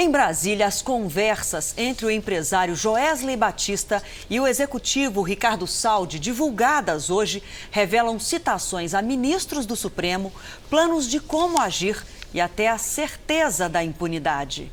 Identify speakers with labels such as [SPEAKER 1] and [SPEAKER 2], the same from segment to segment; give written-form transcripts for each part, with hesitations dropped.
[SPEAKER 1] Em Brasília, as conversas entre o empresário Joesley Batista e o executivo Ricardo Saldi, divulgadas hoje, revelam citações a ministros do Supremo, planos de como agir e até a certeza da impunidade.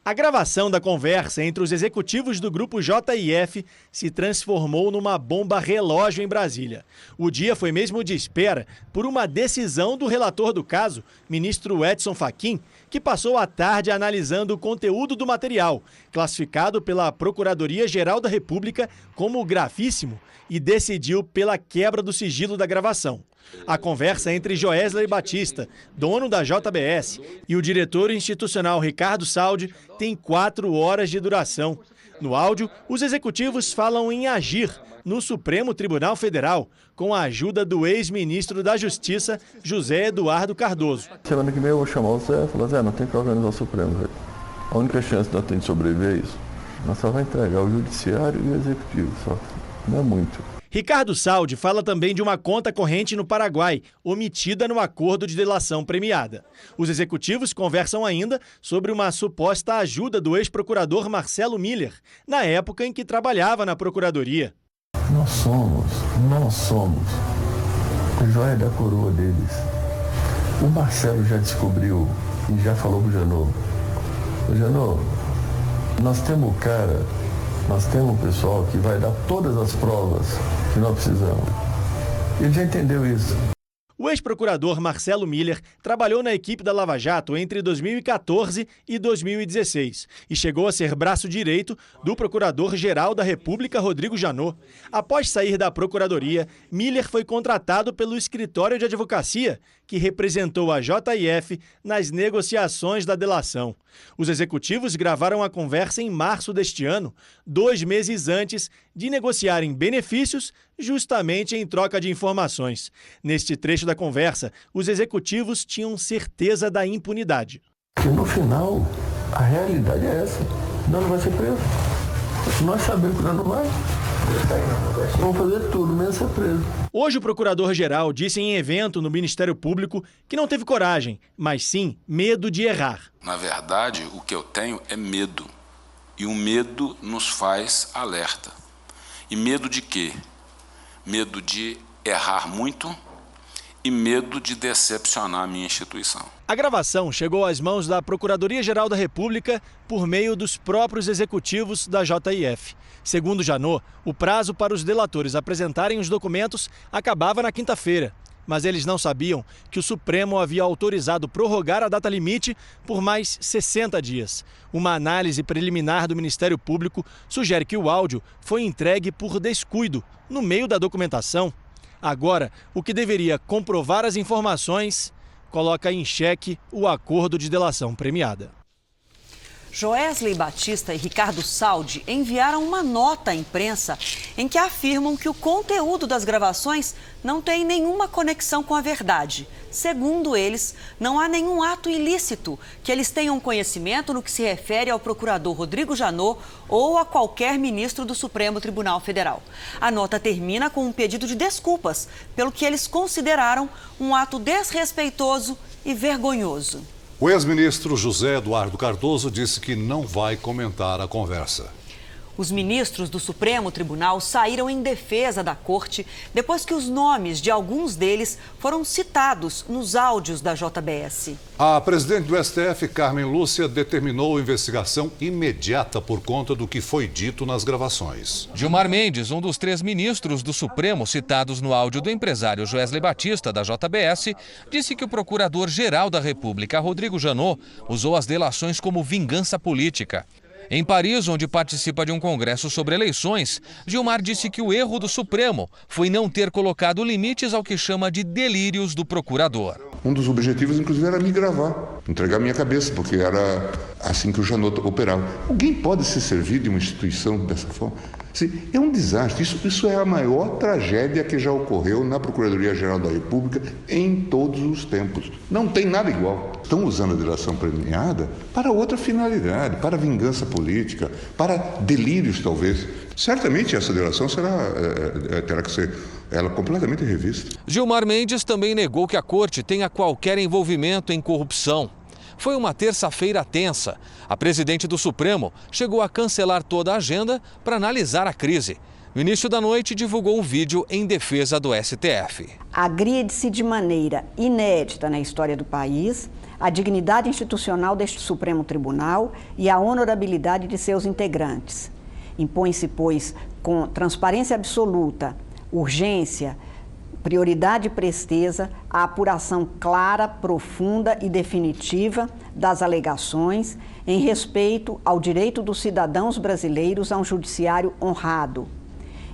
[SPEAKER 2] A gravação da conversa entre os executivos do grupo JIF se transformou numa bomba relógio em Brasília. O dia foi mesmo de espera por uma decisão do relator do caso, ministro Edson Fachin, que passou a tarde analisando o conteúdo do material, classificado pela Procuradoria-Geral da República como gravíssimo, e decidiu pela quebra do sigilo da gravação. A conversa entre Joesley Batista, dono da JBS, e o diretor institucional Ricardo Saldi tem 4 horas de duração. No áudio, os executivos falam em agir no Supremo Tribunal Federal, com a ajuda do ex-ministro da Justiça, José Eduardo Cardoso.
[SPEAKER 3] Semana que vem eu vou chamar o Zé e falar: Zé, não tem que organizar o Supremo, velho. A única chance que nós temos de sobreviver é isso. Nós só vamos entregar o Judiciário e o Executivo, só. Não é muito.
[SPEAKER 2] Ricardo Saldi fala também de uma conta corrente no Paraguai, omitida no acordo de delação premiada. Os executivos conversam ainda sobre uma suposta ajuda do ex-procurador Marcelo Miller, na época em que trabalhava na Procuradoria.
[SPEAKER 3] Nós somos o joia da coroa deles. O Marcelo já descobriu e já falou pro Janot: ô Janot, nós temos um pessoal que vai dar todas as provas que nós precisamos. Ele já entendeu isso.
[SPEAKER 2] O ex-procurador Marcelo Miller trabalhou na equipe da Lava Jato entre 2014 e 2016 e chegou a ser braço direito do Procurador-Geral da República, Rodrigo Janot. Após sair da Procuradoria, Miller foi contratado pelo escritório de advocacia, que representou a JIF nas negociações da delação. Os executivos gravaram a conversa em março deste ano, 2 meses antes de negociarem benefícios justamente em troca de informações. Neste trecho da conversa, os executivos tinham certeza da impunidade.
[SPEAKER 3] E no final, a realidade é essa: nós não vai ser preso. Nós sabemos que nós não vai. Vamos fazer tudo, menos ser preso.
[SPEAKER 2] Hoje o procurador-geral disse em evento no Ministério Público que não teve coragem, mas sim medo de errar.
[SPEAKER 4] Na verdade, o que eu tenho é medo. E o medo nos faz alerta. E medo de quê? Medo de errar muito e medo de decepcionar a minha instituição.
[SPEAKER 2] A gravação chegou às mãos da Procuradoria-Geral da República por meio dos próprios executivos da JIF. Segundo Janot, o prazo para os delatores apresentarem os documentos acabava na quinta-feira. Mas eles não sabiam que o Supremo havia autorizado prorrogar a data limite por mais 60 dias. Uma análise preliminar do Ministério Público sugere que o áudio foi entregue por descuido, no meio da documentação. Agora, o que deveria comprovar as informações coloca em xeque o acordo de delação premiada.
[SPEAKER 1] Joesley Batista e Ricardo Saldi enviaram uma nota à imprensa em que afirmam que o conteúdo das gravações não tem nenhuma conexão com a verdade. Segundo eles, não há nenhum ato ilícito que eles tenham conhecimento no que se refere ao procurador Rodrigo Janot ou a qualquer ministro do Supremo Tribunal Federal. A nota termina com um pedido de desculpas pelo que eles consideraram um ato desrespeitoso e vergonhoso.
[SPEAKER 5] O ex-ministro José Eduardo Cardoso disse que não vai comentar a conversa.
[SPEAKER 1] Os ministros do Supremo Tribunal saíram em defesa da corte depois que os nomes de alguns deles foram citados nos áudios da JBS.
[SPEAKER 5] A presidente do STF, Carmen Lúcia, determinou investigação imediata por conta do que foi dito nas gravações.
[SPEAKER 6] Gilmar Mendes, um dos 3 ministros do Supremo citados no áudio do empresário Joesley Batista, da JBS, disse que o procurador-geral da República, Rodrigo Janot, usou as delações como vingança política. Em Paris, onde participa de um congresso sobre eleições, Gilmar disse que o erro do Supremo foi não ter colocado limites ao que chama de delírios do procurador.
[SPEAKER 7] Um dos objetivos, inclusive, era me gravar, entregar minha cabeça, porque era assim que o Janot operava. Alguém pode se servir de uma instituição dessa forma? É um desastre. Isso é a maior tragédia que já ocorreu na Procuradoria-Geral da República em todos os tempos. Não tem nada igual. Estão usando a delação premiada para outra finalidade, para vingança política, para delírios, talvez. Certamente essa delação terá que ser completamente revista.
[SPEAKER 6] Gilmar Mendes também negou que a corte tenha qualquer envolvimento em corrupção. Foi uma terça-feira tensa. A presidente do Supremo chegou a cancelar toda a agenda para analisar a crise. No início da noite, divulgou um vídeo em defesa do STF.
[SPEAKER 8] Agride-se de maneira inédita na história do país a dignidade institucional deste Supremo Tribunal e a honorabilidade de seus integrantes. Impõe-se, pois, com transparência absoluta, urgência, prioridade e presteza, a apuração clara, profunda e definitiva das alegações em respeito ao direito dos cidadãos brasileiros a um judiciário honrado.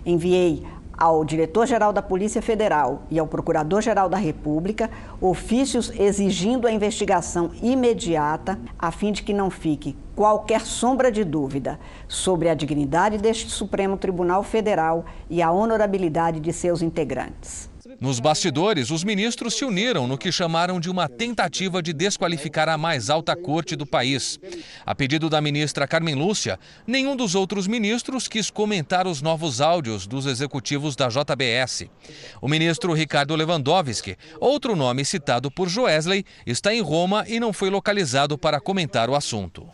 [SPEAKER 8] Enviei ao diretor-geral da Polícia Federal e ao procurador-geral da República ofícios exigindo a investigação imediata, a fim de que não fique qualquer sombra de dúvida sobre a dignidade deste Supremo Tribunal Federal e a honorabilidade de seus integrantes.
[SPEAKER 6] Nos bastidores, os ministros se uniram no que chamaram de uma tentativa de desqualificar a mais alta corte do país. A pedido da ministra Carmen Lúcia, nenhum dos outros ministros quis comentar os novos áudios dos executivos da JBS. O ministro Ricardo Lewandowski, outro nome citado por Joesley, está em Roma e não foi localizado para comentar o assunto.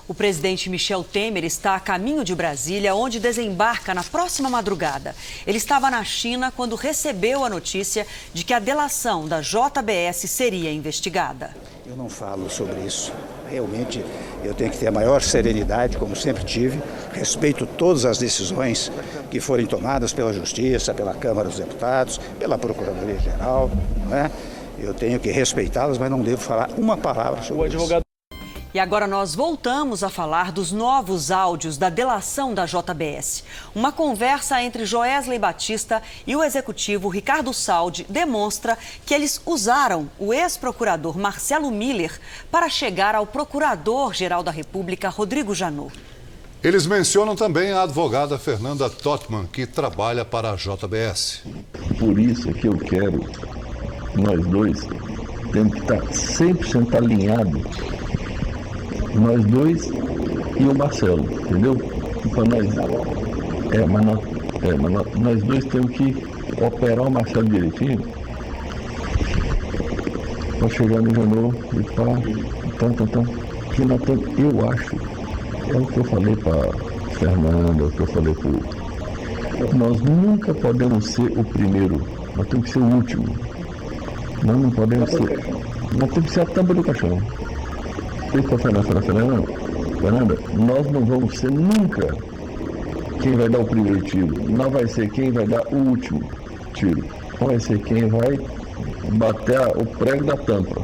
[SPEAKER 1] O presidente Michel Temer está a caminho de Brasília, onde desembarca na próxima madrugada. Ele estava na China quando recebeu a notícia de que a delação da JBS seria investigada.
[SPEAKER 9] Eu não falo sobre isso. Realmente, eu tenho que ter a maior serenidade, como sempre tive. Respeito todas as decisões que forem tomadas pela Justiça, pela Câmara dos Deputados, pela Procuradoria-Geral, né? Eu tenho que respeitá-las, mas não devo falar uma palavra sobre isso.
[SPEAKER 1] E agora nós voltamos a falar dos novos áudios da delação da JBS. Uma conversa entre Joesley Batista e o executivo Ricardo Saldi demonstra que eles usaram o ex-procurador Marcelo Miller para chegar ao Procurador-Geral da República, Rodrigo Janot.
[SPEAKER 5] Eles mencionam também a advogada Fernanda Totman, que trabalha para a JBS.
[SPEAKER 3] Por isso que eu quero, nós dois, temos que estar 100% alinhados. Nós dois e o Marcelo, entendeu? Então nós dois temos que operar o Marcelo direitinho para chegar no Janot e falar, eu acho, é o que eu falei para Fernanda, é o que eu falei para nós nunca podemos ser o primeiro, nós temos que ser o último. Nós não podemos ser, nós temos que ser a tampa do caixão. Fernanda, nós não vamos ser nunca quem vai dar o primeiro tiro. Não vai ser quem vai dar o último tiro. Vai ser quem vai bater o prego da tampa.